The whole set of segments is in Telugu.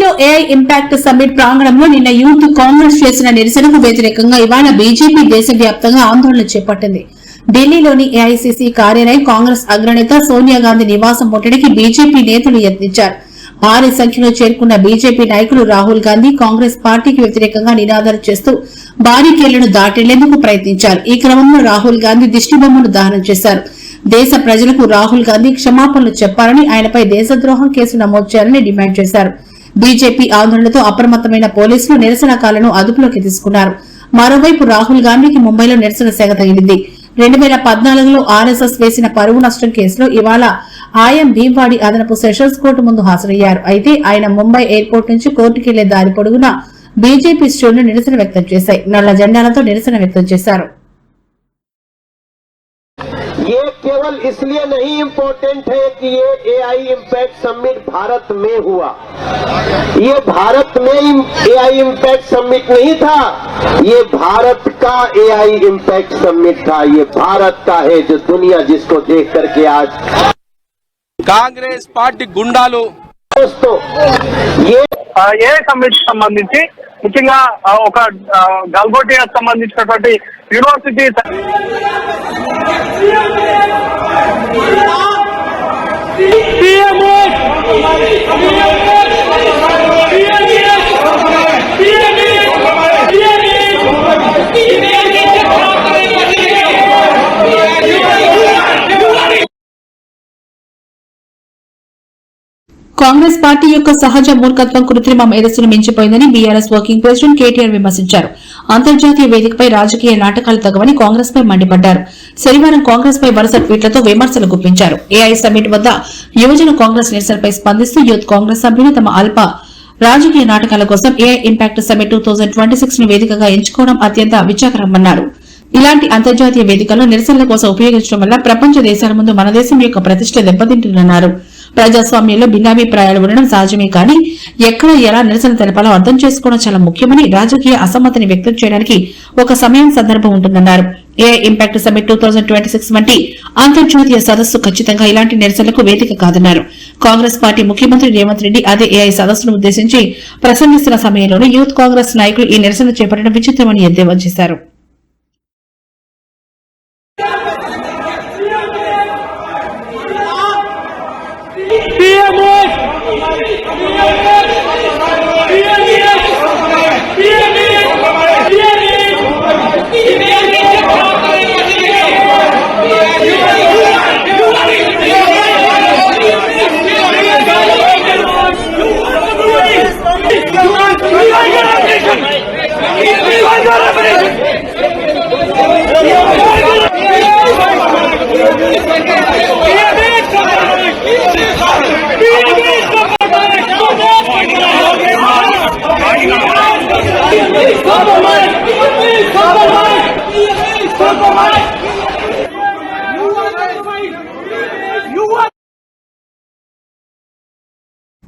ఢిల్లీలో ఏఐ ఇంపాక్ట్ సమ్మిట్ ప్రాంగణంలో నిన్న యూత్ కాంగ్రెస్ చేసిన నిరసనకు వ్యతిరేకంగా ఇవాళ బీజేపీ దేశవ్యాప్తంగా ఆందోళన చేపట్టింది. ఢిల్లీలోని ఏఐసీసీ కార్యాలయం కాంగ్రెస్ అగ్రనేత సోనియా గాంధీ నివాసం ముట్టడికి బీజేపీ నేతలు యత్నించారు. భారీ సంఖ్యలో చేరుకున్న బీజేపీ నాయకులు రాహుల్ గాంధీ కాంగ్రెస్ పార్టీకి వ్యతిరేకంగా నినాదాలు చేస్తూ బారికేళ్లను దాటేందుకు ప్రయత్నించారు. ఈ క్రమంలో రాహుల్ గాంధీ దిష్టిబొమ్మను దహనం చేశారు. దేశ ప్రజలకు రాహుల్ గాంధీ క్షమాపణలు చెప్పాలని, ఆయనపై దేశద్రోహం కేసు నమోదు చేయాలని డిమాండ్ చేశారు. బీజేపీ ఆందోళనతో అప్రమత్తమైన పోలీసులు నిరసనకారులను అదుపులోకి తీసుకున్నారు. మరోవైపు రాహుల్ గాంధీకి ముంబైలో నిరసన సెగ తగిలింది. 2014లో ఆర్ఎస్ఎస్ వేసిన పరువు నష్టం కేసులో ఇవాళ ఆయన భీమ్వాడి అదనపు సెషన్స్ కోర్టు ముందు హాజరయ్యారు. అయితే ఆయన ముంబై ఎయిర్పోర్ట్ నుంచి కోర్టుకెళ్లే దారి పొడుగునా బీజేపీ శ్రేణులు నిరసన వ్యక్తం చేశాయి. నల్ల జెండాలతో నిరసన వ్యక్తం చేశారు. ये केवल इसलिए नहीं इम्पोर्टेंट है कि ये एआई इम्पैक्ट समिट भारत में हुआ, ये भारत में एआई इम्पैक्ट समिट नहीं था, ये भारत का एआई इम्पैक्ट समिट था। ये भारत का है जो दुनिया जिसको देख करके आज कांग्रेस पार्टी गुंडालू दोस्तों ये ఏ సమ్మిట్ సంబంధించి ముఖ్యంగా ఒక గల్గోటియా సంబంధించినటువంటి యూనివర్సిటీ కాంగ్రెస్ పార్టీ యొక్క సహజ మూర్ఖత్వం కృత్రిమ మేధస్సును మించిపోయిందని బీఆర్ఎస్ వర్కింగ్ ప్రెసిడెంట్ కేటీఆర్ విమర్శించారు. అంతర్జాతీయ వేదికపై రాజకీయ నాటకాలు తగవని కాంగ్రెస్ పై మండిపడ్డారు. శనివారం కాంగ్రెస్ పై వరుస ట్వీట్లతో విమర్శలు గుప్పించారు. ఏఐ సమ్మిట్ వద్ద యువజన కాంగ్రెస్ నిరసనపై స్పందిస్తూ యూత్ కాంగ్రెస్ సభ్యులు తమ అల్ప రాజకీయ నాటకాల కోసం ఏఐ ఇంపాక్ట్ సమ్మిట్ 2026 ను వేదికగా ఎంచుకోవడం అత్యంత విచారకరమన్నారు. ఇలాంటి అంతర్జాతీయ వేదికలను నిరసనల కోసం ఉపయోగించడం వల్ల ప్రపంచ దేశాల ముందు మన దేశం యొక్క ప్రతిష్ట దెబ్బతింటుందన్నారు. ప్రజాస్వామ్యంలో భిన్నాభిప్రాయాలు ఉండడం సహజమే, కానీ ఎక్కడ ఎలా నిరసన తెలపాలో అర్థం చేసుకోవడం చాలా ముఖ్యమని, రాజకీయ అసమ్మతిని వ్యక్తం చేయడానికి ఒక సమయం సందర్భం ఉంటుందన్నారు. ఏఐ ఇంపాక్ట్ సమ్మిట్ 2026 వంటి అంతర్జాతీయ సదస్సు ఖచ్చితంగా ఇలాంటి నిరసనలకు వేదిక కాదన్నారు. కాంగ్రెస్ పార్టీ ముఖ్యమంత్రి రేవంత్ రెడ్డి అదే ఏఐ సదస్సును ఉద్దేశించి ప్రసంగిస్తున్న సమయంలోనే యూత్ కాంగ్రెస్ నాయకులు ఈ నిరసన చేపట్టడం విచిత్రమని ఎద్దేవా చేశారు.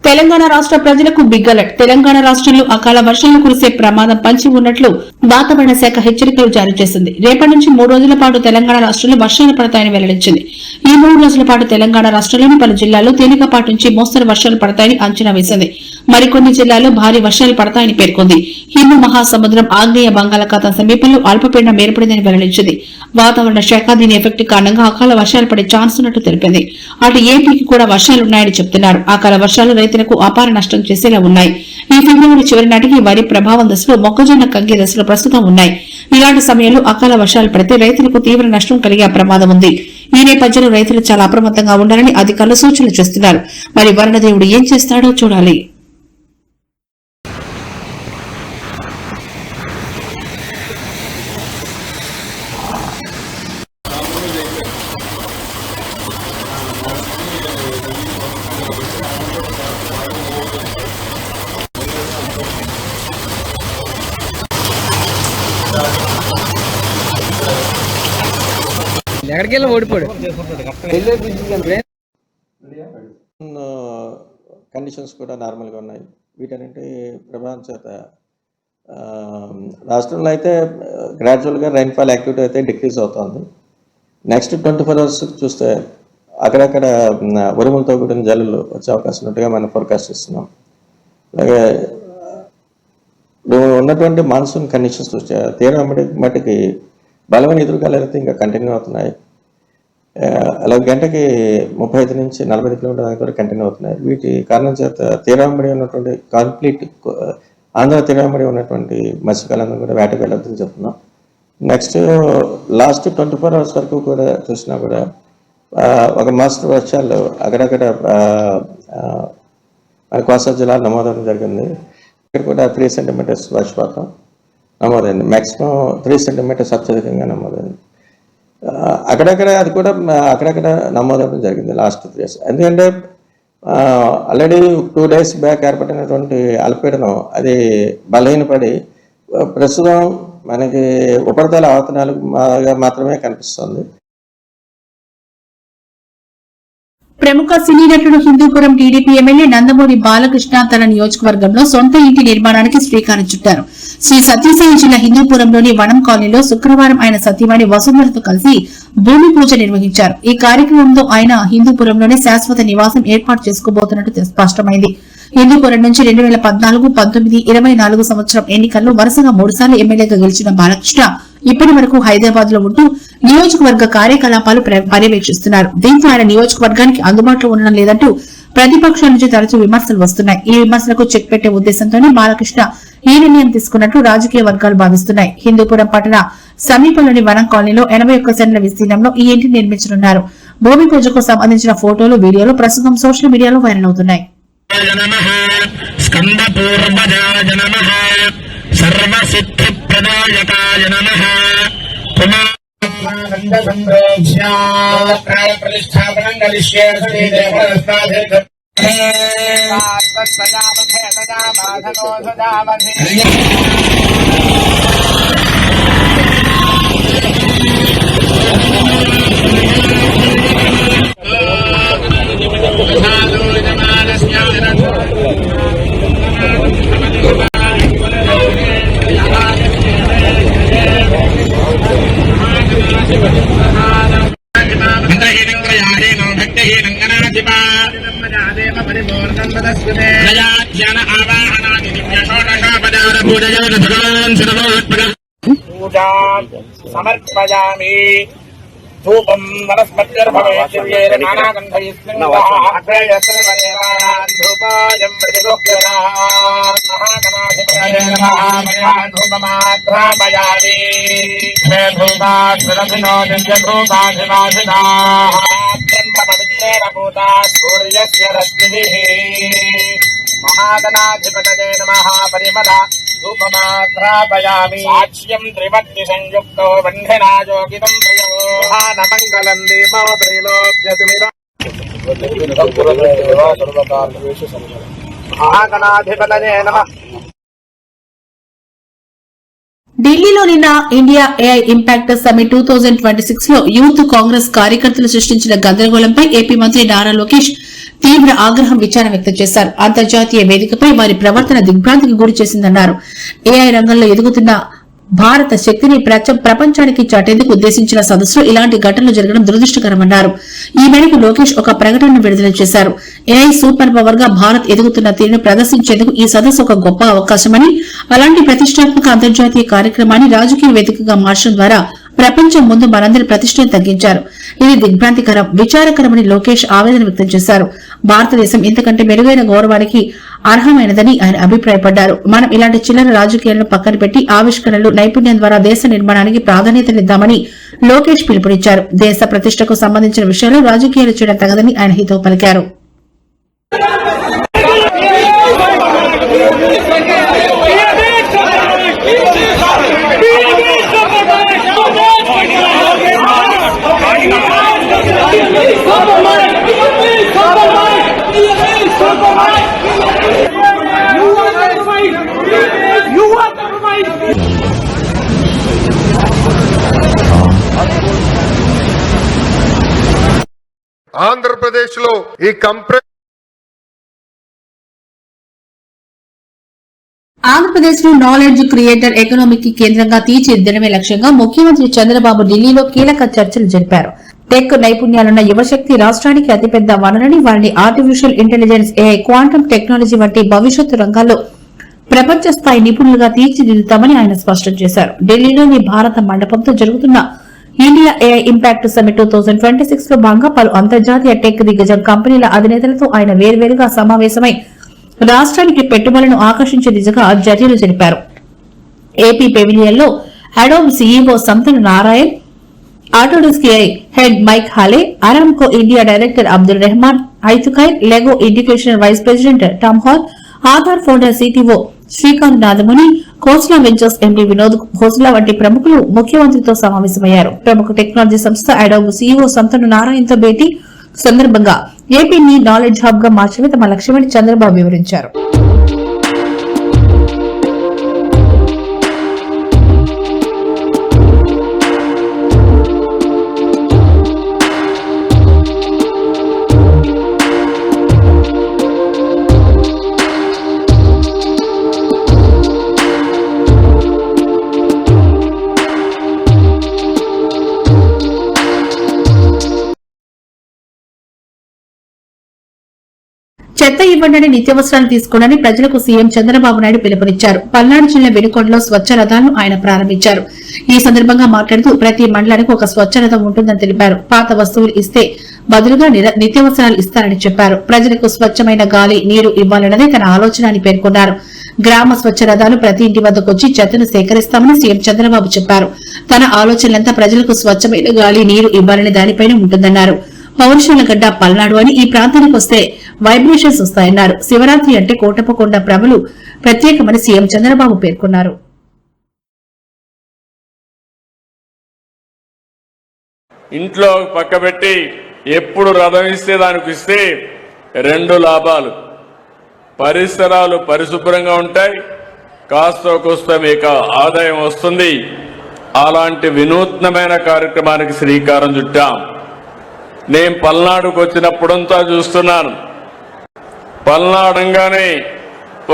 తెలంగాణ రాష్ట్ర ప్రజలకు బిగ్ అలర్ట్. తెలంగాణ రాష్ట్రంలో అకాల వర్షాలు కురిసే ప్రమాదం పంచి ఉన్నట్లు వాతావరణ శాఖ హెచ్చరికలు జారీ చేసింది. రేపటి నుంచి 3 రోజుల పాటు తెలంగాణ రాష్ట్రంలో వర్షాలు పడతాయని వెల్లడించింది. ఈ 3 రోజుల పాటు తెలంగాణ రాష్ట్రంలోని పలు జిల్లాల్లో తేలికపాటి నుంచి మోస్తరు వర్షాలు పడతాయని అంచనా వేసింది. మరికొన్ని జిల్లాల్లో భారీ వర్షాలు పడతాయని పేర్కొంది. హిందూ మహాసముద్రం ఆగ్నేయ బంగాళాఖాతం సమీపంలో అల్పపీడనం ఏర్పడిందని వెల్లడించింది. వాతావరణ శాఖ దీని ఎఫెక్ట్ కారణంగా అకాల వర్షాలు పడే ఛాన్స్ ఉన్నట్టు తెలిపింది. అటు ఏపీకి కూడా వర్షాలున్నాయని చెబుతున్నారు. అకాల వర్షాలు రైతులకు అపార నష్టం చేసేలా ఉన్నాయి. ఈ ఫిబ్రవరి చివరి నాటికి వరి ప్రభావం దశలో, మొక్కజొన్న కంకి దశలో ప్రస్తుతం ఉన్నాయి. ఇలాంటి సమయంలో అకాల వర్షాలు పడితే రైతులకు తీవ్ర నష్టం కలిగే ప్రమాదం ఉంది. ఈ నేపథ్యంలో రైతులు చాలా అప్రమత్తంగా ఉండాలని అధికారులు సూచనలు చేస్తున్నారు. మరి వరుణదేవుడు ఏం చేస్తాడో చూడాలి. ఎక్కడికెళ్ళి ఓడిపోడు. కండిషన్స్ కూడా నార్మల్గా ఉన్నాయి. వీటన్నింటి ప్రభావం చేత రాష్ట్రంలో అయితే గ్రాడ్యువల్గా రైన్ఫాల్ యాక్టివిటీ అయితే డిక్రీజ్ అవుతుంది. నెక్స్ట్ 24 అవర్స్ చూస్తే అక్కడక్కడ ఉరుములతో కూడిన జల్లులు వచ్చే అవకాశం ఉన్నట్టుగా మనం ఫోర్కాస్ట్ ఇస్తున్నాం. అలాగే ఉన్నటువంటి మాన్సూన్ కండిషన్స్ తీరం మట్టికి బలమైన ఎదురుగాలు అయితే ఇంకా కంటిన్యూ అవుతున్నాయి. అలాగే గంటకి 35 నుంచి 45 కిలోమీటర్ల కూడా కంటిన్యూ అవుతున్నాయి. వీటి కారణం చేత తీరాంబడి ఉన్నటువంటి కంప్లీట్ ఆంధ్ర తీరాంబడి ఉన్నటువంటి మత్స్యకాలందరూ కూడా వేటకు వెళ్ళొద్దని చెప్తున్నాం. నెక్స్ట్ లాస్ట్ 24 అవర్స్ వరకు కూడా చూసినా కూడా ఒక మాస్టర్ వర్షాలు అక్కడక్కడ మన కోస్తా జిల్లా నమోదవడం జరిగింది. ఇక్కడ కూడా 3 సెంటీమీటర్స్ వర్షపాతం నమోదైంది. మ్యాక్సిమం 3 సెంటీమీటర్స్ అత్యధికంగా నమోదైంది. అక్కడక్కడ అది కూడా అక్కడక్కడ నమోదవడం జరిగింది లాస్ట్ 3 days. ఎందుకంటే ఆల్రెడీ 2 days బ్యాక్ ఏర్పడినటువంటి అల్పపీడనం అది బలహీనపడి ప్రస్తుతం మనకి ఉపరితల ఆవర్తనాలు మాత్రమే కనిపిస్తుంది. ప్రముఖ సినీ నటుడు హిందూపురం టీడీపీ ఎమ్మెల్యే నందమూరి బాలకృష్ణ తన నియోజకవర్గంలో సొంత ఇంటి నిర్మాణానికి శ్రీకారం చుట్టారు. శ్రీ సత్యసాయి జిల్లా హిందూపురంలోని వనం కాలనీలో శుక్రవారం ఆయన సతీమణి వసుంధరతో కలిసి భూమి పూజ నిర్వహించారు. ఈ కార్యక్రమంలో ఆయన హిందూపురంలోనే శాశ్వత నివాసం ఏర్పాటు చేసుకోబోతున్నట్టు స్పష్టమైంది. హిందూపురం నుంచి 2014, 19, 24 సంవత్సరం ఎన్నికల్లో వరుసగా 3 సార్లు ఎమ్మెల్యేగా గెలిచిన బాలకృష్ణ ఇప్పటి వరకు హైదరాబాద్ లో ఉంటూ నియోజకవర్గ కార్యకలాపాలు పర్యవేక్షిస్తున్నారు. దీంతో ఆయన నియోజకవర్గానికి అందుబాటులో ఉండడం లేదంటూ ప్రతిపక్షాల నుంచి తరచూ విమర్శలు వస్తున్నాయి. ఈ విమర్శలకు చెక్ పెట్టే ఉద్దేశంతోనే బాలకృష్ణ ఈ నిర్ణయం తీసుకున్నట్లు రాజకీయ వర్గాలు భావిస్తున్నాయి. హిందూపురం పట్టణ సమీపంలోని వనం కాలనీలో 81 సెంట్ల విస్తీర్ణంలో ఈ ఇంటిని నిర్మించనున్నారు. భూమి పూజకు సంబంధించిన ఫోటోలు, వీడియోలు ప్రస్తుతం సోషల్ మీడియాలో వైరల్ అవుతున్నాయి. స్కందపూర్వజాయ నమః సర్వసిద్ధిప్రదాయకాయ నమః ప్రతిష్టాపనం కలిష్యే సమర్పయామి. ధూపం వనస్పత్యర్భవేత్యేన నానాగంధైస్మిన్ధూపాయం ప్రతిగోప్యతాం మహాగణాధిపతయే నమః. మయా ధూపమాఘ్రాపయామి. మే ధూపాశ్రభినో దివ్యధూపాధివాసినాః బ్రహ్మపవిత్రేణ భూతా సూర్యస్య రశ్మిభిః. మహాగణాధిపతయే నమః. పరిమళ ధూపమాఘ్రాపయామి. సాక్ష్యం త్రివక్తి సంయుక్తో బంధనాయోగితం ప్రియో మహానమంగళం దీపో త్రైలోక్యతిమిర మహాగణాధిపతయే నమః. ఢిల్లీలో నిన్న ఇండియా ఏఐ ఇంపాక్ట్ సమిట్ 2026 లో యూత్ కాంగ్రెస్ కార్యకర్తలు సృష్టించిన గందరగోళంపై ఏపీ మంత్రి నారా లోకేష్ తీవ్ర ఆగ్రహం, విచారం వ్యక్తం చేశారు. అంతర్జాతీయ వేదికపై వారి ప్రవర్తన దిగ్భ్రాంతికి గురి చేసిందన్నారు. ఏఐ రంగంలో ఎదుగుతున్న భారత శక్తిని ప్రపంచానికి చాటేందుకు ఉద్దేశించిన సదస్సులో ఇలాంటి ఘటనలు జరగడం దురదృష్టకరమన్నారు. ఈ మేరకు లోకేష్ ఒక ప్రకటనను విడుదల చేశారు. ఏఐ సూపర్ పవర్ గా భారత్ ఎదుగుతున్న తీరును ప్రదర్శించేందుకు ఈ సదస్సు ఒక గొప్ప అవకాశమని, అలాంటి ప్రతిష్టాత్మక అంతర్జాతీయ కార్యక్రమాన్ని రాజకీయ వేదికగా మార్చడం ద్వారా ప్రపంచం ముందు మనందరి ప్రతిష్టను తగ్గించారు. ఇది దిగ్భ్రాంతికరం, విచారకరమని లోకేష్ ఆవేదన వ్యక్తం చేశారు. భారతదేశం ఇంతకంటే మెరుగైన గౌరవానికి అర్హమైనదని ఆయన అభిప్రాయపడ్డారు. మనం ఇలాంటి చిల్లర రాజకీయాలను పక్కన పెట్టి ఆవిష్కరణలు, నైపుణ్యం ద్వారా దేశ నిర్మాణానికి ప్రాధాన్యతనిద్దామని లోకేష్ పిలుపునిచ్చారు. దేశ ప్రతిష్టకు సంబంధించిన విషయాల్లో రాజకీయాలు చేయడం తగదని ఆయన హితవు పలికారు. ఆంధ్రప్రదేశ్ లో ఈ ఆంధ్రప్రదేశ్ ను నాలెడ్జ్ క్రియేటర్ ఎకనామిక్ కి కేంద్రంగా తీర్చిదిద్దడమే లక్ష్యంగా ముఖ్యమంత్రి చంద్రబాబు ఢిల్లీలో కీలక చర్చలు జరిపారు. టెక్ నైపుణ్యాలున్న యువశక్తి రాష్ట్రానికి అతిపెద్ద వనరని, వారిని artificial intelligence, AI, quantum technology వంటి భవిష్యత్తు రంగాల్లో ప్రపంచ స్థాయి నిపుణులుగా తీర్చిదిద్దుతామని ఆయన స్పష్టం చేశారు. ఢిల్లీలోని భారత మండపంతో జరుగుతున్న ఇండియా ఏఐ ఇంపాక్ట్ సమ్మిట్ 2026 లో భాగంగా పలు అంతర్జాతీయ టెక్ దిగ్గజం కంపెనీల అధినేతలతో ఆయన వేర్వేరుగా సమావేశమై రాష్ట్రానికి పెట్టుబడులను ఆకర్షించే దిశగా చర్యలు జరిపారు. ఏపీ పెవిలియన్ లో Adobe CEO Shantanu Narayen, Autodesk AI head Mike Haley, Aramco India director Abdul Rahman ఐతుకైర్, Lego education vice president Tom Hall, Aadhaar founder CTO Srikanth Nadamuni, Khosla ventures MD Vinod Khosla వంటి ప్రముఖులు ముఖ్యమంత్రితో సమావేశమయ్యారు. ప్రముఖ టెక్నాలజీ సంస్థ అడోబ్ సీఈఓ సంతను నారాయణ్తో భేటీ సందర్భంగా ఏపీని నాలెడ్జ్ హబ్ గా మార్చడమే తమ లక్ష్యమని చంద్రబాబు వివరించారు. చెత్త ఇవ్వండి, నిత్యావసరాలు తీసుకోవడాన్ని ప్రజలకు సీఎం చంద్రబాబు నాయుడు పిలుపునిచ్చారు. పల్నాడు జిల్లా వెనుకొండలో స్వచ్ఛ రథాలను ఆయన ప్రారంభించారు. ఈ సందర్భంగా మాట్లాడుతూ ప్రతి మండలానికి ఒక స్వచ్ఛ రథం ఉంటుందని తెలిపారు. పాత వస్తువులు ఇస్తే బదులుగా నిత్యావసరాలు ఇస్తారని చెప్పారు. ప్రజలకు స్వచ్ఛమైన గాలి, నీరు ఇవ్వాలన్నదే తన ఆలోచన అని పేర్కొన్నారు. గ్రామ స్వచ్ఛ రథాలు ప్రతి ఇంటి వద్దకు వచ్చి చెత్తను సేకరిస్తామని సీఎం చంద్రబాబు చెప్పారు. తన ఆలోచనలంతా ప్రజలకు స్వచ్ఛమైన గాలి, నీరు ఇవ్వాలనే దానిపైన ఉంటుందన్నారు. పౌరుషాల గడ్డ పల్నాడు అని, ఈ ప్రాంతానికి వస్తే వైబ్రేషన్స్ వస్తాయన్నారు. శివరాత్రి అంటే కోటప్పకొండ ప్రభలు ప్రత్యేకమని సీఎం చంద్రబాబు పేర్కొన్నారు. ఇంట్లో పక్కబెట్టి ఎప్పుడు రథం ఇస్తే దానికి ఇస్తే రెండు లాభాలు: పరిసరాలు పరిశుభ్రంగా ఉంటాయి, కాస్త కోస్త మీకు ఆదాయం వస్తుంది. అలాంటి వినూత్నమైన కార్యక్రమానికి శ్రీకారం చుట్టాం. నేను పల్నాడుకు వచ్చినప్పుడంతా చూస్తున్నాను. పల్నాడంగానే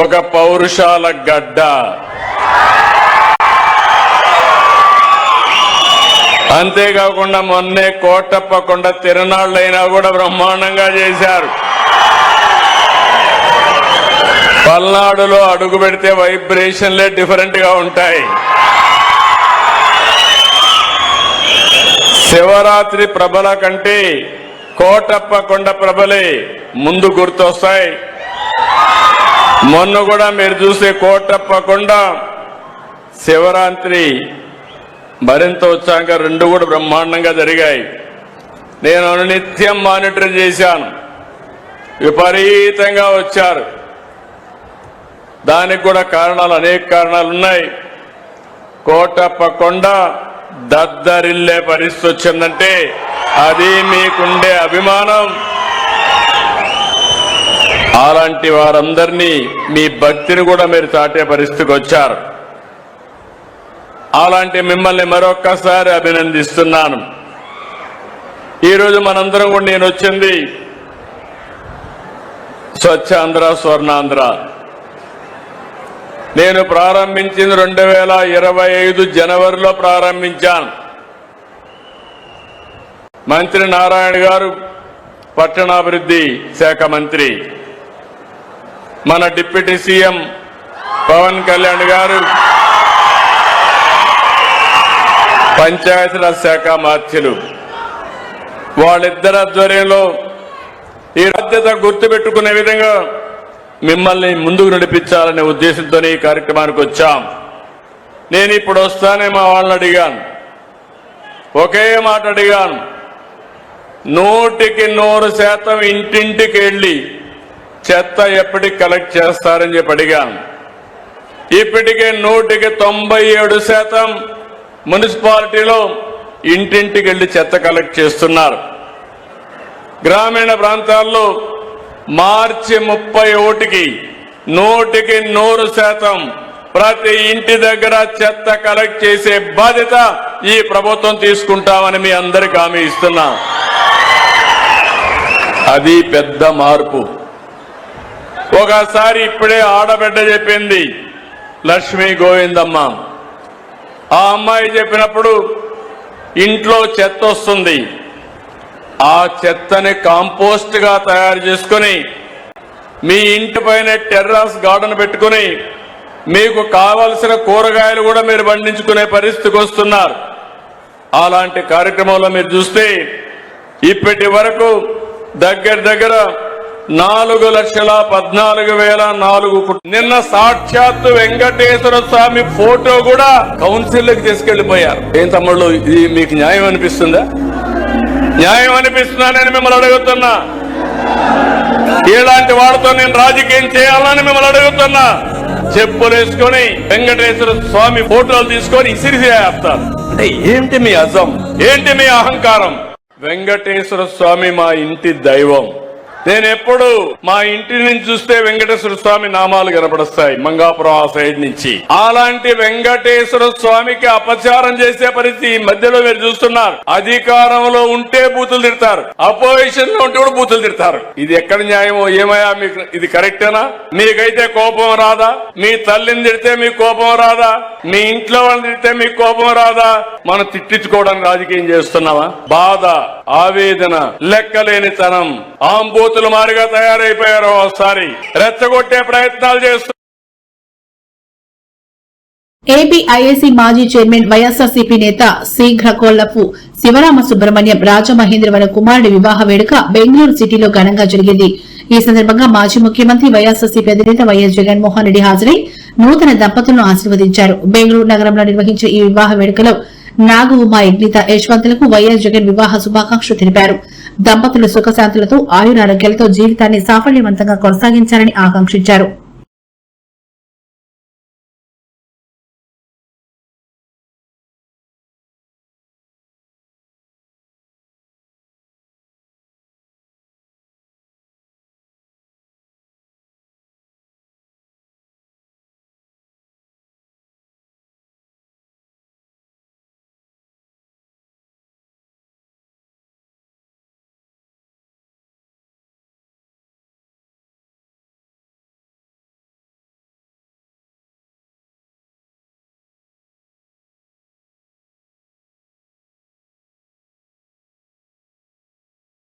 ఒక పౌరుషాల గడ్డ. అంతేకాకుండా మొన్నే కోటప్పకొండ తిరునాళ్ళైనా కూడా బ్రహ్మాండంగా చేశారు. పల్నాడులో అడుగు పెడితే వైబ్రేషన్లే డిఫరెంట్ గా ఉంటాయి. శివరాత్రి ప్రభల కంటే కోటప్పకొండ ప్రభలే ముందు గుర్తొస్తాయి. మొన్న కూడా మీరు చూసే కోటప్పకొండ శివరాత్రి మరింత ఉత్సాహంగా రెండు కూడా బ్రహ్మాండంగా జరిగాయి. నేను నిత్యం మానిటర్ చేశాను. విపరీతంగా వచ్చారు. దానికి కూడా కారణాలు, అనేక కారణాలు ఉన్నాయి. కోటప్పకొండ దద్దరిల్లే పరిస్థితి వచ్చిందంటే అది మీకుండే అభిమానం. అలాంటి వారందరినీ మీ భక్తిని కూడా మీరు చాటే పరిస్థితికి వచ్చారు. అలాంటి మిమ్మల్ని మరొక్కసారి అభినందిస్తున్నాను. ఈరోజు మనందరం కూడా నేను వచ్చింది స్వచ్ఛాంధ్ర, స్వర్ణాంధ్ర. నేను ప్రారంభించింది 2025 జనవరిలో ప్రారంభించాను. మంత్రి నారాయణ గారు పట్టణాభివృద్ధి శాఖ మంత్రి, మన డిప్యూటీ సీఎం పవన్ కళ్యాణ్ గారు పంచాయతీరాజ్ శాఖ మంత్రులు, వాళ్ళిద్దరి ఆధ్వర్యంలో ఈ బాధ్యత గుర్తుపెట్టుకునే విధంగా మిమ్మల్ని ముందుకు నడిపించాలనే ఉద్దేశంతో ఈ కార్యక్రమానికి వచ్చాం. నేను ఇప్పుడు వస్తానే మా వాళ్ళని అడిగాను, ఒకే మాట అడిగాను, 100% ఇంటింటికి వెళ్ళి చెత్త ఎప్పటికి కలెక్ట్ చేస్తారని చెప్పి అడిగాను. ఇప్పటికే 97% మున్సిపాలిటీలో ఇంటింటికి వెళ్ళి చెత్త కలెక్ట్ చేస్తున్నారు. గ్రామీణ ప్రాంతాల్లో మార్చి 31కి 100% ప్రతి ఇంటి దగ్గర చెత్త కలెక్ట్ చేసే బాధ్యత ఈ ప్రభుత్వం తీసుకుంటామని మీ అందరికీ హామీ ఇస్తున్నా. అది పెద్ద మార్పు. ఒకసారి ఇప్పుడే ఆడబిడ్డ చెప్పింది, లక్ష్మీ గోవిందమ్మ. ఆ అమ్మాయి చెప్పినప్పుడు ఇంట్లో చెత్త వస్తుంది, ఆ చెత్తని కాంపోస్ట్ గా తయారు చేసుకుని మీ ఇంటి పైన టెర్రస్ గార్డెన్ పెట్టుకుని మీకు కావలసిన కూరగాయలు కూడా మీరు పండించుకునే పరిస్థితికి వస్తున్నారు. అలాంటి కార్యక్రమంలో మీరు చూస్తే ఇప్పటి వరకు దగ్గర 4,14,004 నిన్న సాక్షాత్తు వెంకటేశ్వర స్వామి ఫోటో కూడా కౌన్సిల్కి తీసుకెళ్లిపోయారు. ఏం తమ్ముళ్ళు, ఇది మీకు న్యాయం అనిపిస్తుందా? న్యాయం అనిపిస్తుందా నేను మిమ్మల్ని అడుగుతున్నా. ఇలాంటి వాళ్ళతో నేను రాజకీయం చేయాలని మిమ్మల్ని అడుగుతున్నా. చెప్పులు వేసుకొని వెంకటేశ్వర స్వామి ఫోటోలు తీసుకొని ఇసిరిసేస్తారు. అంటే ఏంటి మీ అజం, ఏంటి మీ అహంకారం? వెంకటేశ్వర స్వామి మా ఇంటి దైవం. నేను ఎప్పుడు మా ఇంటి నుంచి చూస్తే వెంకటేశ్వర స్వామి నామాలు కనపడస్తాయి మంగాపురం ఆ సైడ్ నుంచి. అలాంటి వెంకటేశ్వర స్వామికి అపచారం చేసే పరిస్థితి ఈ మధ్యలో మీరు చూస్తున్నారు. అధికారంలో ఉంటే బూతులు తిడతారు, అపోజిషన్ లో ఉంటే కూడా బూతులు తిడతారు. ఇది ఎక్కడ న్యాయమో ఏమయ్యా? మీకు ఇది కరెక్టేనా? మీకైతే కోపం రాదా? మీ తల్లిని తిడితే మీకు కోపం రాదా? మీ ఇంట్లో వాళ్ళని తిడితే మీకు కోపం రాదా? మనం తిట్టించుకోవడానికి రాజకీయం చేస్తున్నావా? బాధ, ఆవేదన, లెక్కలేనితనం, ఆంబోతులు మారిగా తయారైపోయారు. ఒకసారి రెచ్చగొట్టే ప్రయత్నాలు చేస్తున్నారు. ఏపీఐఏసీ మాజీ చైర్మన్ వైఎస్ఆర్సీపీ నేత శీఘ్రకొల్లపు శివరామ సుబ్రహ్మణ్యం రాజమహేంద్రవరం కుమారుడి వివాహ వేడుక బెంగళూరు సిటీలో ఘనంగా జరిగింది. ఈ సందర్భంగా మాజీ ముఖ్యమంత్రి వైఎస్ఆర్సీపీ అధినేత వైఎస్ జగన్మోహన్ రెడ్డి హాజరై నూతన దంపతులను ఆశీర్వదించారు. బెంగళూరు నగరంలో నిర్వహించిన ఈ వివాహ వేడుకలో నాగు ఉమా యజ్ఞిత యశ్వంతులకు వైఎస్ జగన్ వివాహ శుభాకాంక్షలు తెలిపారు. దంపతులు సుఖశాంతులతో ఆయురారోగ్యాలతో జీవితాన్ని సాఫల్యవంతంగా కొనసాగించాలని ఆకాంక్షించారు.